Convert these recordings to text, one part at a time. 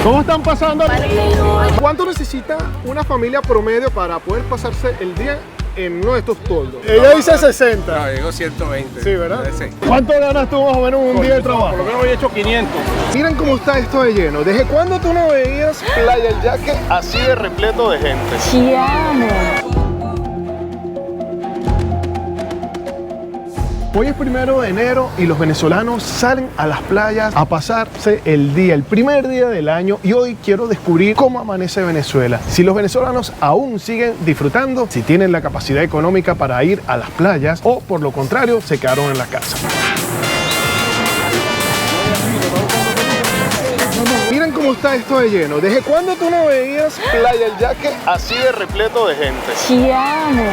¿Cómo están pasando? ¿Cuánto necesita una familia promedio para poder pasarse el día en uno de estos toldos? Ella dice 60. No, digo 120. Sí, ¿verdad? Sí. ¿Cuánto ganas tú más o menos un día de trabajo? Por lo menos hoy he hecho 500. Miren cómo está esto de lleno. ¿Desde cuándo tú no veías Playa El Yaque así de repleto de gente? Ci amo. Hoy es 1 de enero y los venezolanos salen a las playas a pasarse el día, el primer día del año, y hoy quiero descubrir cómo amanece Venezuela. Si los venezolanos aún siguen disfrutando, si tienen la capacidad económica para ir a las playas o por lo contrario se quedaron en la casa. Miren cómo está esto de lleno. ¿Desde cuándo tú no veías Playa El Yaque así de repleto de gente? Ci amo.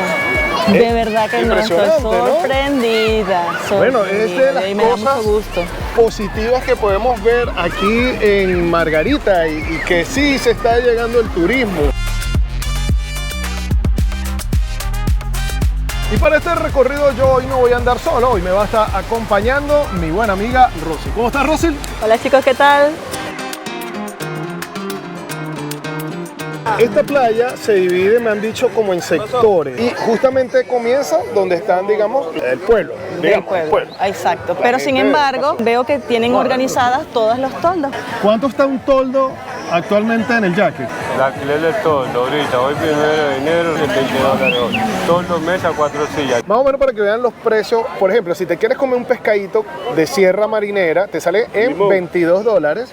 De verdad que no, estoy Impresionante, ¿no? sorprendida. Bueno, es de las y me da cosas mucho gusto. positivas que podemos ver aquí en Margarita y que sí se está llegando el turismo. Y para este recorrido yo hoy no voy a andar solo, hoy me va a estar acompañando mi buena amiga Rosy. ¿Cómo estás, Rosy? Hola chicos, ¿qué tal? Esta playa se divide, me han dicho, como en sectores y justamente comienza donde están, digamos, el pueblo. Del pueblo. Exacto. Pero sin embargo, veo que tienen organizadas todos los toldos. ¿Cuánto está un toldo actualmente en el Yaque? El alquiler del toldo ahorita, hoy 1 de enero, $20 hoy. Toldo, mesa, 4 sillas. Más o menos para que vean los precios. Por ejemplo, si te quieres comer un pescadito de sierra marinera, te sale en $22.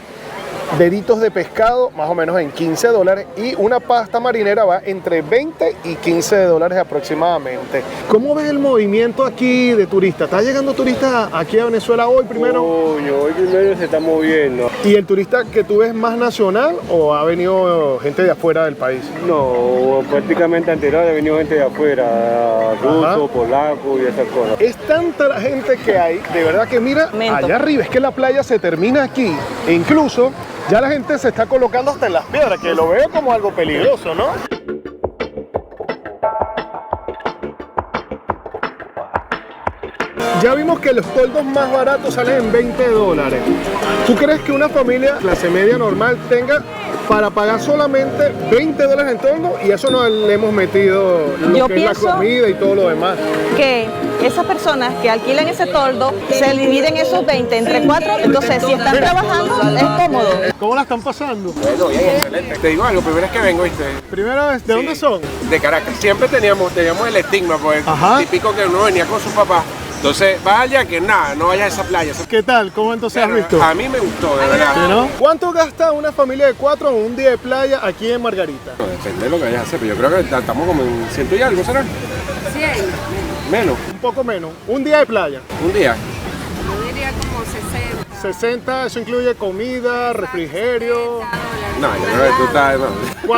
Deditos de pescado más o menos en $15 y una pasta marinera va entre $20 y $15 aproximadamente. ¿Cómo ves el movimiento aquí de turistas? ¿Está llegando turistas aquí a Venezuela hoy primero? Hoy primero se está moviendo. ¿Y el turista que tú ves más nacional o ha venido gente de afuera del país? No, prácticamente anterior ha venido gente de afuera, ruso, polaco y esas cosas. Es tanta la gente que hay, de verdad que mira, allá arriba es que la playa se termina aquí e incluso ya la gente se está colocando hasta en las piedras, que lo veo como algo peligroso, ¿no? Ya vimos que los toldos más baratos salen en $20. ¿Tú crees que una familia clase media normal tenga para pagar solamente $20 en toldo? Y eso no le hemos metido lo que es la comida y todo lo demás. Que esas personas que alquilan ese toldo se dividen esos 20 entre 4, entonces si están trabajando es cómodo. ¿Cómo la están pasando? Bueno, bien, excelente. Te digo algo, primera vez que vengo, ¿viste? Primera vez, ¿de dónde son? De Caracas. Siempre teníamos el estigma, pues, Ajá. típico que uno venía con su papá. Entonces, vaya que nada, no vaya a esa playa. ¿Qué tal? ¿Cómo entonces has visto? A mí me gustó, de verdad. ¿Sí, no? ¿Cuánto gasta una familia de 4 en un día de playa aquí en Margarita? Depende de lo que vayas a hacer, pero yo creo que estamos como en 100 y algo, ¿será? 100. Menos, Un poco menos. Un día de playa. un día. Yo diría como 60. 60, eso incluye comida, refrigerio. No, yo creo que tú estás... no.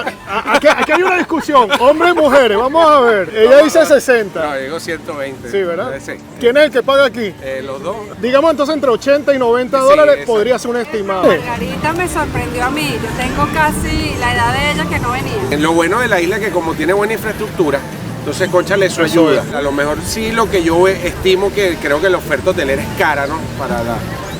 Aquí hay una discusión, hombres y mujeres, vamos a ver. Ella dice 60. No, digo 120. Sí, ¿verdad? Sí. ¿Quién es el que paga aquí? Los dos. Digamos entonces entre 80 y 90 Sí, dólares exacto. podría ser un estimado. Margarita me sorprendió a mí. Yo tengo casi la edad de ella que no venía. Lo bueno de la isla es que como tiene buena infraestructura, entonces, cónchale, eso Eso ayuda. es. A lo mejor sí lo que yo estimo que creo que la oferta hotelera es cara, ¿no?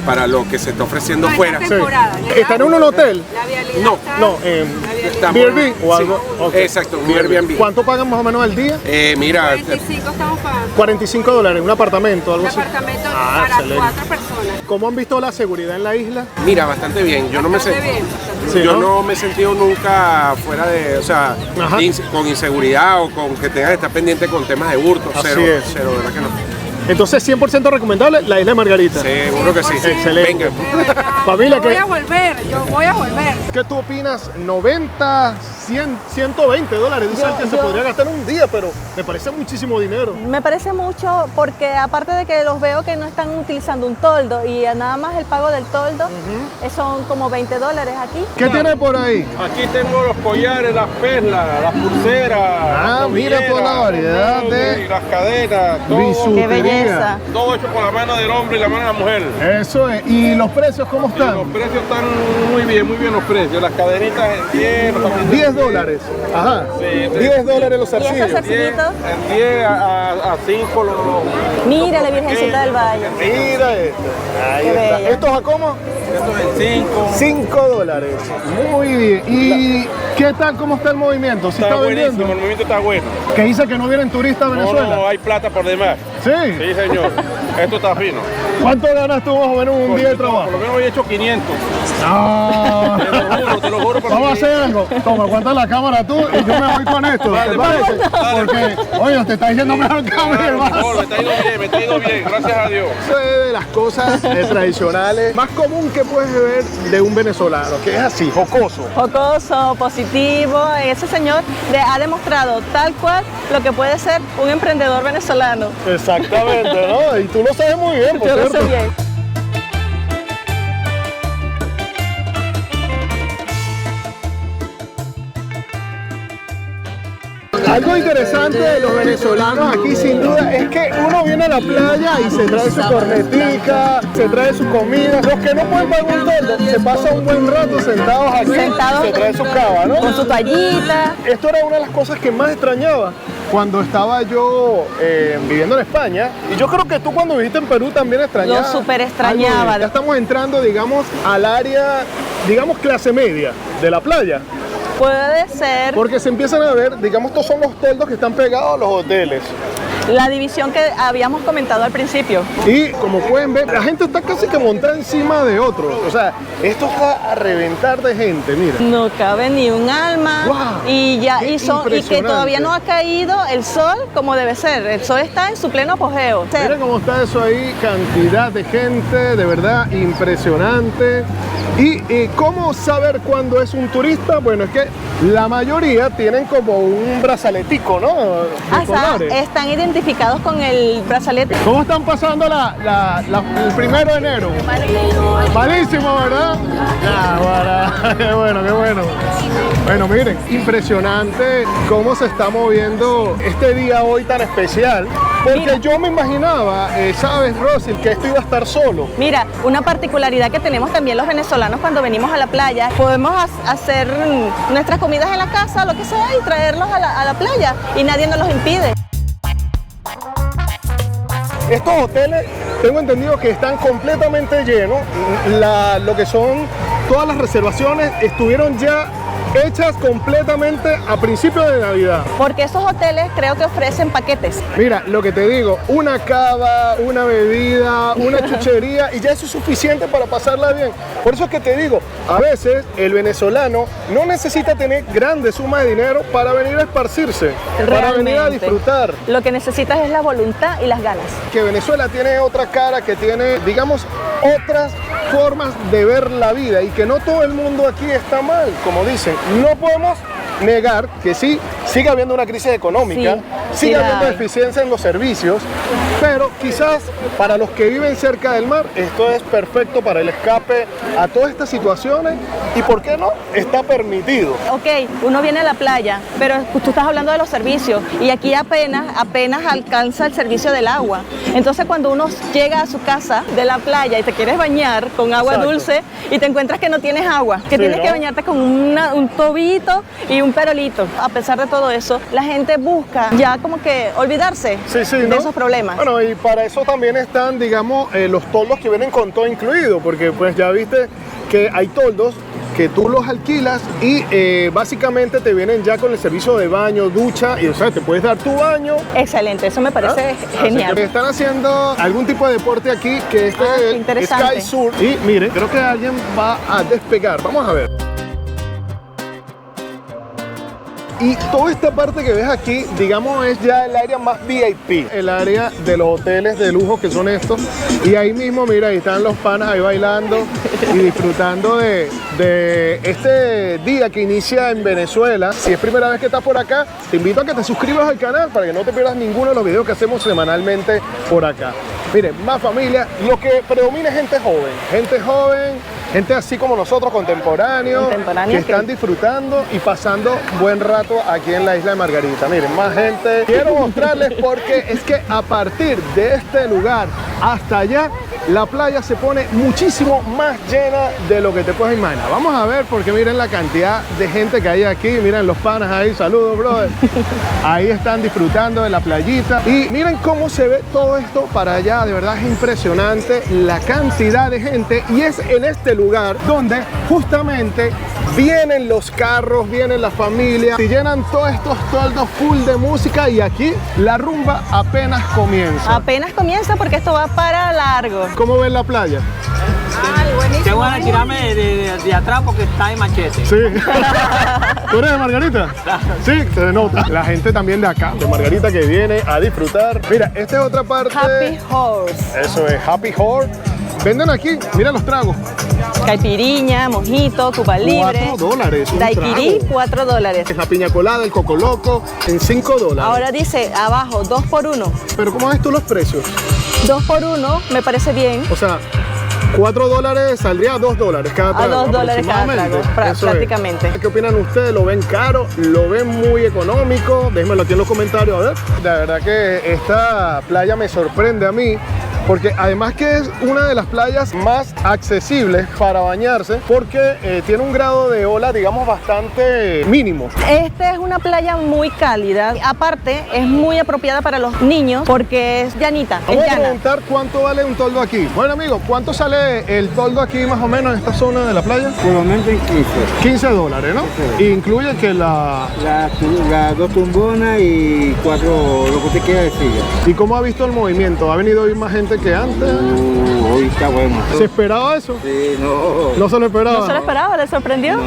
Para lo que se está ofreciendo fuera. Esta temporada. ¿Están en un hotel? La vialidad No, está- No, la vialidad- Estamos- Airbnb o sí, algo. Ok. exacto, un Airbnb. ¿Cuánto pagan más o menos al día? Mira, 45 estamos pagando. $45, un apartamento, algo Un así. apartamento Ah, para excelente. 4 personas. ¿Cómo han visto la seguridad en la isla? mira, bastante bien. Yo no me Bastante sé. bien. Sí, Yo ¿no? no me he sentido nunca fuera de, o sea, Ajá. con inseguridad o con que tengas que estar pendiente con temas de hurto. Así Cero, es. cero, de verdad que no. Entonces 100% recomendable la isla de Margarita. Seguro que sí. 100%. Excelente. Venga. De verdad. Familia, Yo voy ¿qué? a volver, yo voy a volver. ¿Qué tú opinas? 90, 100, 120 dólares. Dicen que se podría gastar en un día, pero me parece muchísimo dinero. Me parece mucho porque aparte de que los veo que no están utilizando un toldo y nada más el pago del toldo son como $20 aquí. ¿Qué tiene por ahí? Aquí tengo los collares, las perlas, las pulseras. Ah, las mira toda la variedad de y las cadenas, todo, bisutería. ¡Qué belleza! todo hecho con la mano del hombre y la mano de la mujer. Eso es. ¿Y los precios cómo están? Los precios están muy bien los precios. Las cadenitas en 10, los $10. Ajá. Sí, $10 los ¿Y estos zarcillos. zarcillitos? En 10 a 5 los... Mira la Virgencita del Valle. Mira esto. Ahí Qué está. bella. ¿Estos a cómo? Estos en 5. $5. Muy bien. ¿Y qué tal? ¿Cómo está el movimiento? ¿Sí está buenísimo, vendiendo? el movimiento está bueno. Que dice que no vienen turistas a Venezuela. No, hay plata por demás. Sí. Sí, señor. Esto está fino. ¿Cuánto ganas tú más o menos un día de trabajo? Por lo menos hoy he hecho 500. No. Te lo juro. Vamos a hacer algo. Toma, aguanta la cámara tú y yo me voy con esto. ¿Te parece? Porque, oye, te está diciendo mejor que a mí, hermano. Me está yendo bien, gracias a Dios. Eso es de las cosas tradicionales más común que puedes ver de un venezolano, que es así, jocoso. Jocoso, positivo. Ese señor ha demostrado tal cual lo que puede ser un emprendedor venezolano. Exactamente, ¿no? Y tú lo sabes muy bien, por Yo lo cierto. sé bien. Algo interesante de los venezolanos aquí sin duda es que uno viene a la playa y se trae su cornetica, se trae su comida. Los que no pueden pagar un toldo se pasan un buen rato sentados aquí Sentados. y se trae su cava, ¿no? Con su toallita. Esto era una de las cosas que más extrañaba cuando estaba yo viviendo en España. Y yo creo que tú cuando viviste en Perú también extrañabas. Lo súper extrañaba. algo. Ya estamos entrando, digamos, al área, digamos, clase media de la playa. Puede ser Porque se empiezan a ver, digamos, estos son los toldos que están pegados a los hoteles. la división que habíamos comentado al principio. Y como pueden ver, la gente está casi que montada encima de otros. O sea, esto está a reventar de gente, mira. No cabe ni un alma. ¡Guau! Y ya ¡Qué y que impresionante! todavía no ha caído el sol como debe ser. El sol está en su pleno apogeo. Miren cómo está eso ahí, cantidad de gente, de verdad impresionante. ¿Y cómo saber cuándo es un turista? Bueno, es que la mayoría tienen como un brazaletico, ¿no? De colores. Están identificados con el brazalete. ¿Cómo están pasando el 1 de enero? Malísimo, ¿verdad? Ya, guarda. Qué bueno, qué bueno. Bueno, miren, impresionante cómo se está moviendo este día hoy tan especial. Porque Mira. yo me imaginaba, ¿sabes, Rosy, que esto iba a estar solo? Mira, una particularidad que tenemos también los venezolanos cuando venimos a la playa, podemos hacer nuestras comidas en la casa, lo que sea, y traerlos a la playa y nadie nos los impide. Estos hoteles, tengo entendido que están completamente llenos. Lo que son todas las reservaciones estuvieron ya hechas completamente a principios de Navidad. Porque esos hoteles creo que ofrecen paquetes. Mira, lo que te digo, una cava, una bebida, una chuchería y ya eso es suficiente para pasarla bien. Por eso es que te digo, a veces el venezolano no necesita tener grandes sumas de dinero para venir a esparcirse, para venir a Realmente. disfrutar. Lo que necesitas es la voluntad y las ganas. Que Venezuela tiene otra cara, que tiene, digamos, otras formas de ver la vida y que no todo el mundo aquí está mal, como dicen. No podemos negar que sí, sigue habiendo una crisis económica, Sí, sigue sí la habiendo hay. deficiencia en los servicios, pero quizás para los que viven cerca del mar, esto es perfecto para el escape a todas estas situaciones y, ¿por qué no? Está permitido. Ok, uno viene a la playa, pero tú estás hablando de los servicios y aquí apenas alcanza el servicio del agua. Entonces cuando uno llega a su casa de la playa y te quieres bañar con agua Exacto. dulce y te encuentras que no tienes agua, que Sí, tienes ¿no? que bañarte con un tobito y un perolito. A pesar de todo eso, la gente busca ya como que olvidarse de ¿no? esos problemas. Bueno, y para eso también están, digamos, los toldos que vienen con todo incluido, porque pues ya viste que hay toldos que tú los alquilas y básicamente te vienen ya con el servicio de baño, ducha, y o sea, te puedes dar tu baño. Excelente, eso me parece Así genial. que están haciendo algún tipo de deporte aquí, que este Ah, es el interesante. Sky Surf. Y mire, creo que alguien va a despegar. Vamos a ver. Y toda esta parte que ves aquí, digamos, es ya el área más VIP, el área de los hoteles de lujo que son estos. Y ahí mismo, mira, ahí están los panas ahí bailando y disfrutando de este día que inicia en Venezuela. Si es primera vez que estás por acá, te invito a que te suscribas al canal para que no te pierdas ninguno de los videos que hacemos semanalmente por acá. Miren, más familia, lo que predomina es gente joven, gente así como nosotros, contemporáneos, que están disfrutando y pasando buen rato aquí en la isla de Margarita. Miren, más gente. Quiero mostrarles porque es que a partir de este lugar hasta allá la playa se pone muchísimo más llena de lo que te puedes imaginar. Vamos a ver, porque miren la cantidad de gente que hay aquí. Miren los panas ahí, saludos, brother. Ahí están disfrutando de la playita. Y miren cómo se ve todo esto para allá. De verdad es impresionante la cantidad de gente. Y es en este lugar donde justamente vienen los carros, vienen las familias y llenan todos estos toldos full de música. Y aquí la rumba apenas comienza. Apenas comienza porque esto va para largo. ¿Cómo ven la playa? Ay, buenísimo. Tengo ganas de tirarme de atrás porque está en machete. Sí. ¿Tú eres de Margarita? Sí, se nota. La gente también de acá, de Margarita, que viene a disfrutar. Mira, esta es otra parte. Happy Horse. Eso es Happy Horse. Venden aquí, mira los tragos. Caipiriña, mojito, Cuba Libre. $4 un Daiquiri, trago. $4. Es la piña colada, el coco loco, en $5. Ahora dice abajo, 2 por 1. Pero ¿cómo ves tú los precios? 2 por 1 me parece bien. O sea, $4 saldría a $2 cada trago. A $2 cada aproximadamente. trago, Eso es. prácticamente. ¿Qué opinan ustedes? ¿Lo ven caro? ¿Lo ven muy económico? Déjenmelo aquí en los comentarios, a ver. La verdad que esta playa me sorprende a mí, porque además que es una de las playas más accesibles para bañarse, porque tiene un grado de ola, digamos, bastante mínimo. Esta es una playa muy cálida. Aparte, es muy apropiada para los niños porque es llanita, Vamos es a llana. preguntar cuánto vale un toldo aquí. Bueno, amigo, ¿cuánto sale el toldo aquí más o menos en esta zona de la playa? Por lo menos en 15. $15, ¿no? Y incluye que Las 2 tumbonas y 4, lo que usted quiera decir. ¿Y cómo ha visto el movimiento? ¿Ha venido hoy más gente que antes? Hoy está bueno. ¿Se esperaba eso? Sí, no. No se lo esperaba. ¿No se lo esperaba? ¿Le sorprendió?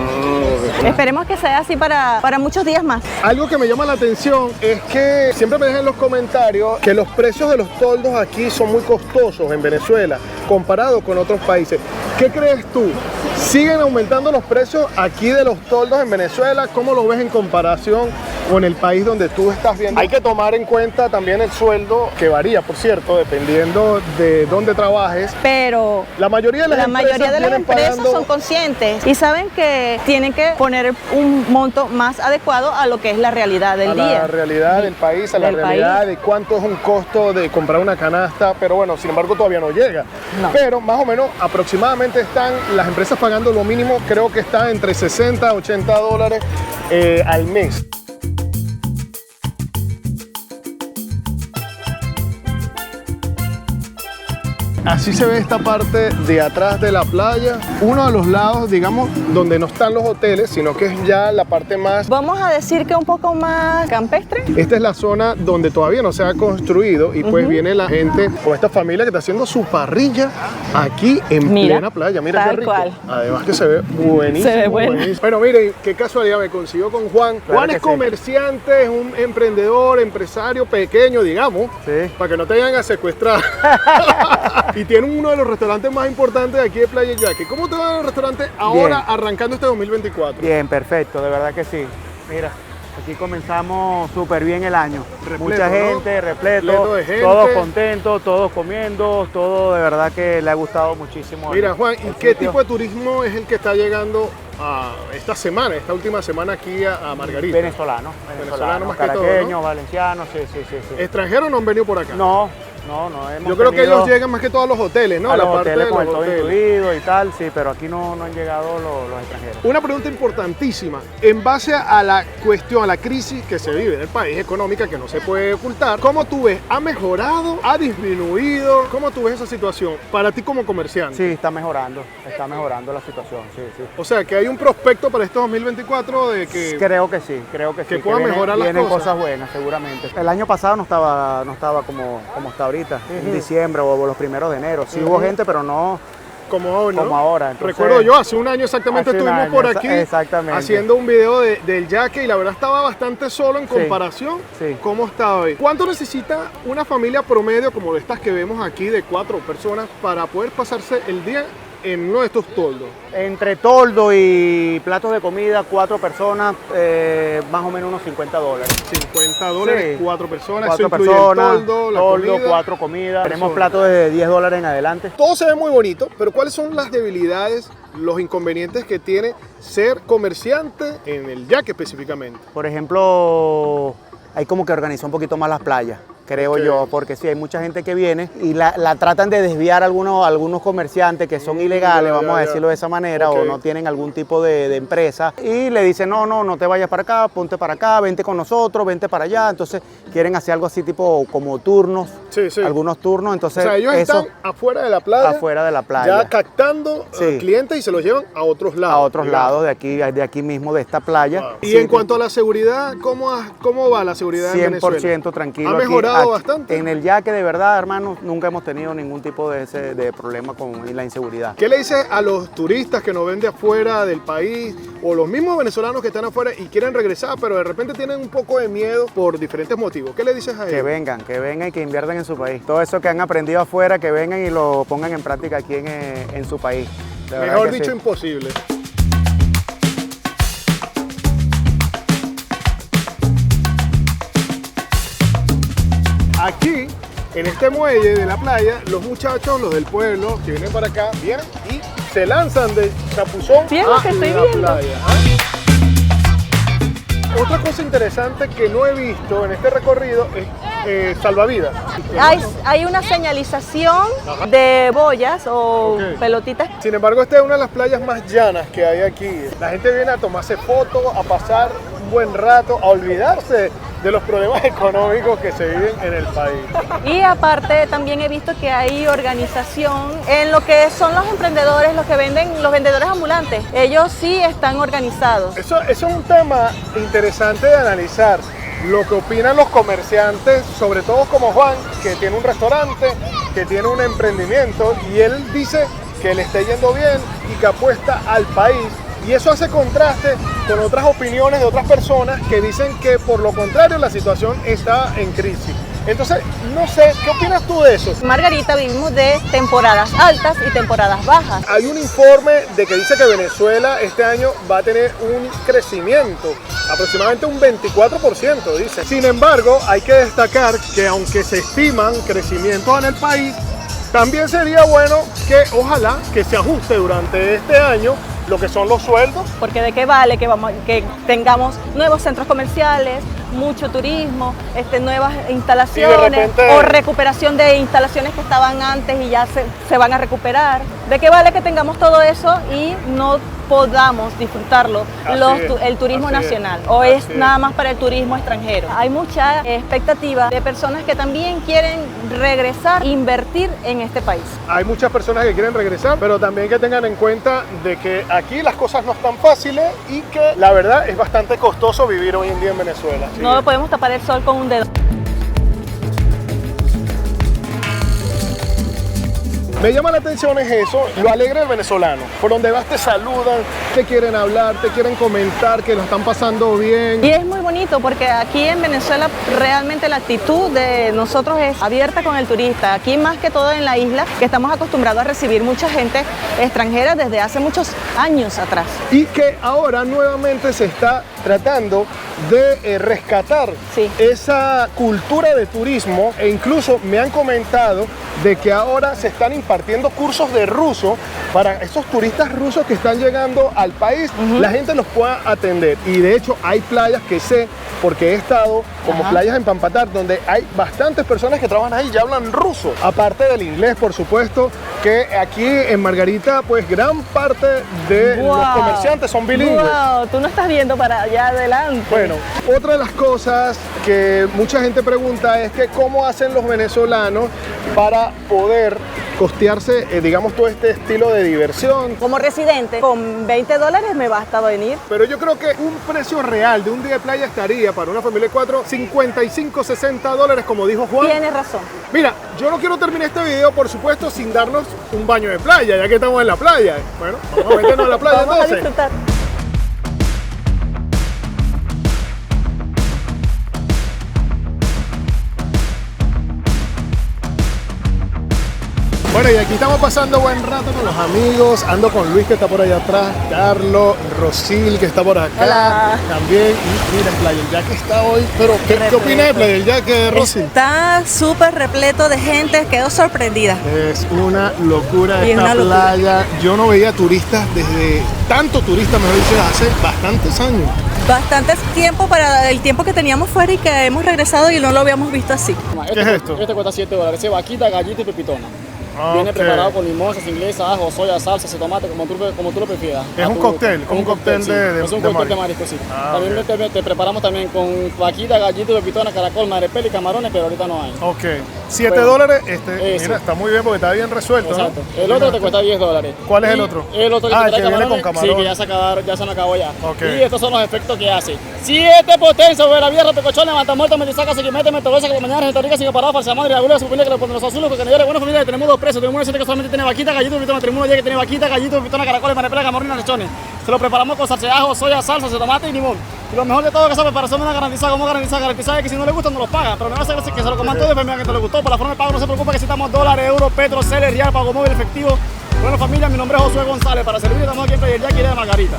Esperemos que sea así para muchos días más. Algo que me llama la atención es que siempre me dejan en los comentarios que los precios de los toldos aquí son muy costosos en Venezuela comparado con otros países. ¿Qué crees tú? ¿Siguen aumentando los precios aquí de los toldos en Venezuela? ¿Cómo lo ves en comparación con el país donde tú estás viendo? Hay que tomar en cuenta también el sueldo, que varía, por cierto, dependiendo de dónde trabajes. Pero La mayoría de las vienen empresas pagando- son conscientes y saben que tienen que poner un monto más adecuado a lo que es la realidad del a día. la realidad del país, a la Del realidad país. de cuánto es un costo de comprar una canasta, pero bueno, sin embargo todavía no llega. No. Pero más o menos aproximadamente están las empresas pagando lo mínimo, creo que está entre $60 a $80 al mes. Así se ve esta parte de atrás de la playa, uno de los lados, digamos, donde no están los hoteles, sino que es ya la parte más. Vamos a decir que un poco más campestre. Esta es la zona donde todavía no se ha construido y pues viene la gente con esta familia que está haciendo su parrilla aquí en Mira, plena playa. Mira qué tal rico. cual. Además que se ve buenísimo. Se ve bueno. buenísimo. Bueno, miren, qué casualidad me consiguió con Juan. Claro Juan que es sí. comerciante, es un emprendedor, empresario pequeño, digamos, Sí. para que no te vayan a secuestrar. Y tiene uno de los restaurantes más importantes de aquí de Playa Yaque. ¿Cómo te va el restaurante ahora Bien. arrancando este 2024? Bien, perfecto, de verdad que sí. Mira, aquí comenzamos súper bien el año. Repleto, Mucha ¿no? gente, Repleto de gente. todos contentos, todos comiendo, todo de verdad que le ha gustado muchísimo. Mira, Juan, ¿y el qué sitio. tipo de turismo es el que está llegando a esta última semana aquí a Margarita? Venezolano, Venezolano más que todo, caraqueños, ¿no? valencianos, sí. ¿Extranjeros no han venido por acá? No, hemos Yo creo que tenido ellos llegan más que todo a los hoteles, ¿no? a La los parte hoteles de con los el todo hoteles. incluido y tal, sí, pero aquí no han llegado los extranjeros. Una pregunta importantísima, en base a la cuestión, a la crisis que se vive en el país, económica, que no se puede ocultar, ¿cómo tú ves? ¿Ha mejorado? ¿Ha disminuido? ¿Cómo tú ves esa situación para ti como comerciante? Sí, está mejorando la situación, sí. O sea, que hay un prospecto para este 2024 de que... Creo que sí. Que puedan mejorar las vienen cosas. buenas, seguramente. El año pasado no estaba como está ahorita, en diciembre o los primeros de enero. Sí hubo gente, pero no como ahora, ¿no? como ahora. Entonces, Recuerdo yo, hace un año exactamente hace un estuvimos año, por aquí exactamente. haciendo un video del yaque y la verdad estaba bastante solo en comparación. sí. ¿Cómo está hoy? ¿Cuánto necesita una familia promedio como estas que vemos aquí de 4 personas para poder pasarse el día en uno de estos toldos? Entre toldo y platos de comida, 4 personas, más o menos unos $50. $50, Sí. 4 personas, 4 eso incluye personas, el toldo, la comida. 4 comidas. Tenemos Personas. platos de $10 en adelante. Todo se ve muy bonito, pero ¿cuáles son las debilidades, los inconvenientes que tiene ser comerciante en el yaque específicamente? Por ejemplo, hay como que organizar un poquito más las playas. creo Ok. yo, porque sí, hay mucha gente que viene y la tratan de desviar algunos comerciantes que son ilegales, vamos a decirlo de esa manera, Ok. o no tienen algún tipo de empresa, y le dicen, no te vayas para acá, ponte para acá, vente con nosotros, vente para allá. Entonces quieren hacer algo así tipo como turnos, Sí, sí. algunos turnos, O entonces sea, ellos eso están afuera de la playa. afuera de la playa. Ya captando Sí. clientes y se los llevan a otros lados. a otros digamos. lados de aquí mismo, de esta playa. Wow. Y Sí, en cuanto a la seguridad, ¿cómo va la seguridad en Venezuela? 100% tranquilo. ¿Ha Aquí- mejorado aquí- bastante? En el yaque, de verdad, hermano, nunca hemos tenido ningún tipo de problema con la inseguridad. ¿Qué le dices a los turistas que nos ven de afuera del país o los mismos venezolanos que están afuera y quieren regresar, pero de repente tienen un poco de miedo por diferentes motivos? ¿Qué le dices a Que ellos? vengan y que inviertan en su país. Todo eso que han aprendido afuera, que vengan y lo pongan en práctica aquí en su país. De verdad Mejor que dicho, sí. imposible. Aquí, en este muelle de la playa, los muchachos, los del pueblo, que vienen para acá, vienen y se lanzan de chapuzón Bien, lo a que estoy la viendo. playa. ¿Ah? Otra cosa interesante que no he visto en este recorrido es salvavidas. Hay una señalización de boyas o Ok. pelotitas. Sin embargo, esta es una de las playas más llanas que hay aquí. La gente viene a tomarse fotos, a pasar un buen rato, a olvidarse de los problemas económicos que se viven en el país. Y aparte también he visto que hay organización en lo que son los emprendedores, los que venden, los vendedores ambulantes. Ellos sí están organizados. Eso es un tema interesante de analizar. Lo que opinan los comerciantes, sobre todo como Juan, que tiene un restaurante, que tiene un emprendimiento, y él dice que le está yendo bien y que apuesta al país. Y eso hace contraste con otras opiniones de otras personas que dicen que por lo contrario la situación está en crisis. Entonces, no sé, ¿qué opinas tú de eso? Margarita, vivimos de temporadas altas y temporadas bajas. Hay un informe de que dice que Venezuela este año va a tener un crecimiento, aproximadamente un 24%, dice. Sin embargo, hay que destacar que aunque se estiman crecimientos en el país, también sería bueno que ojalá que se ajuste durante este año lo que son los sueldos. Porque de qué vale que tengamos nuevos centros comerciales, mucho turismo, nuevas instalaciones repente- o recuperación de instalaciones que estaban antes y ya se van a recuperar. ¿De qué vale que tengamos todo eso y no podamos disfrutarlo Así es, el turismo así es, nacional? ¿O así es nada más para el turismo extranjero? Hay mucha expectativa de personas que también quieren regresar, invertir en este país. Hay muchas personas que quieren regresar, pero también que tengan en cuenta de que aquí las cosas no están fáciles y que la verdad es bastante costoso vivir hoy en día en Venezuela. Sí. No podemos tapar el sol con un dedo. Me llama la atención es eso, lo alegre del venezolano. Por donde vas te saludan, te quieren hablar, te quieren comentar que lo están pasando bien. Y es muy bonito porque aquí en Venezuela realmente la actitud de nosotros es abierta con el turista. Aquí más que todo en la isla, que estamos acostumbrados a recibir mucha gente extranjera desde hace muchos años atrás. Y que ahora nuevamente se está tratando de rescatar Sí. esa cultura de turismo, e incluso me han comentado de que ahora se están impartiendo cursos de ruso para esos turistas rusos que están llegando al país, la gente los pueda atender. Y de hecho hay playas que sé, porque he estado como Ajá. playas en Pampatar, donde hay bastantes personas que trabajan ahí y ya hablan ruso, aparte del inglés, por supuesto, que aquí en Margarita pues gran parte de los Wow. comerciantes son bilingües. Wow, tú no estás viendo para allá adelante. Bueno, otra de las cosas que mucha gente pregunta es que cómo hacen los venezolanos para poder costearse, digamos, todo este estilo de diversión. Como residente, con $20 me basta venir. Pero yo creo que un precio real de un día de playa estaría para una familia de 4, $55-60, como dijo Juan. Tienes razón. Mira, yo no quiero terminar este video, por supuesto, sin darnos un baño de playa, ya que estamos en la playa. Bueno, vamos a meternos a la playa Vamos a entonces. disfrutar. Bueno, y aquí estamos pasando buen rato con los amigos. Ando con Luis, que está por allá atrás, Carlos, Rosil, que está por acá. Hola. También, y mira, Playa del Yaque está hoy. Pero, ¿qué opinas de Playa del Yaque, Rosil? Está súper repleto de gente, quedo sorprendida. Es una locura Y es esta una locura. playa. Yo no veía turistas desde, tanto turista, mejor dicho, hace bastantes años. Bastante tiempo para el tiempo que teníamos fuera y que hemos regresado y no lo habíamos visto así. ¿Qué es esto? Este cuesta $7. Es vaquita, gallita y pepitona. Viene Ok. preparado con limón, salsa inglesa, ajo, soya, salsa, tomate, como tú lo prefieras. Es un cóctel, como un cóctel sí. de Es un cóctel de marisco, sí. Ah, También te preparamos también con vaquita, gallita y pepitona, caracol, marepel y camarones, pero ahorita no hay. Ok. $7, Ese. mira, está muy bien porque está bien resuelto, ¿no? Exacto. El otro te cuesta $10. ¿Cuál es el Y otro? El otro Ah, te trae que viene con Sí, camarón. que ya se me acabó ya. Ok. Y estos son los efectos que hace. 7 potencia sobre la vierra, pecochón, levanta muerto, me saca, se mete, me toca, que la mañana, gente rica, sin parado, falsa madre, la gula, supone que los azules, porque no buena familia, tenemos 2 presos, tenemos una que solamente tiene vaquita, gallito, pepitona, tenemos una que tiene vaquita, gallito, pepitona, caracoles, marepela, camarón y lechones. Se lo preparamos con salsa de ajo, soya, salsa, tomate y limón. Y lo mejor de todo es que esa preparación me garantizada, como garantizada, que si no le gusta no lo paga, pero me va a hacer que se lo coman todo y mira que te lo gustó. Por la forma de pago no se preocupe, que necesitamos dólares, euros, petros, celes, real, pago móvil, efectivo. Bueno familia, mi nombre es Josué González, para servir estamos aquí en Playa del Yaque y de Margarita.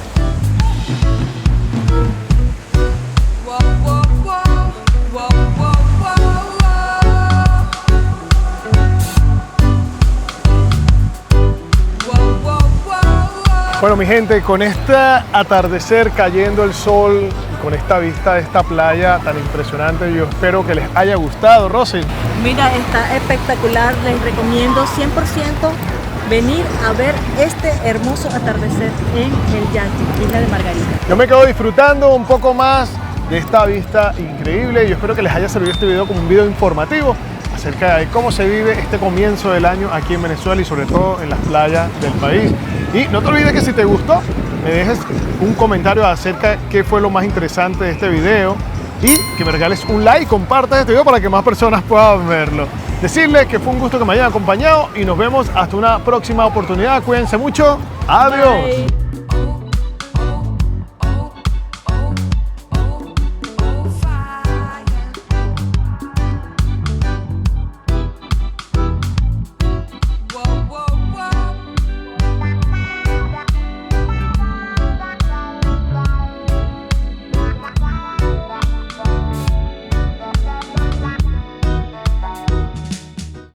Bueno, mi gente, con este atardecer, cayendo el sol, y con esta vista de esta playa tan impresionante, yo espero que les haya gustado, Rosy. Mira, está espectacular, les recomiendo 100% venir a ver este hermoso atardecer en el Yaque, Isla de Margarita. Yo me quedo disfrutando un poco más de esta vista increíble. Yo espero que les haya servido este video como un video informativo acerca de cómo se vive este comienzo del año aquí en Venezuela y sobre todo en las playas del país. Y no te olvides que si te gustó, me dejes un comentario acerca de qué fue lo más interesante de este video y que me regales un like, compartas este video para que más personas puedan verlo. Decirles que fue un gusto que me hayan acompañado y nos vemos hasta una próxima oportunidad. Cuídense mucho. Adiós. Bye.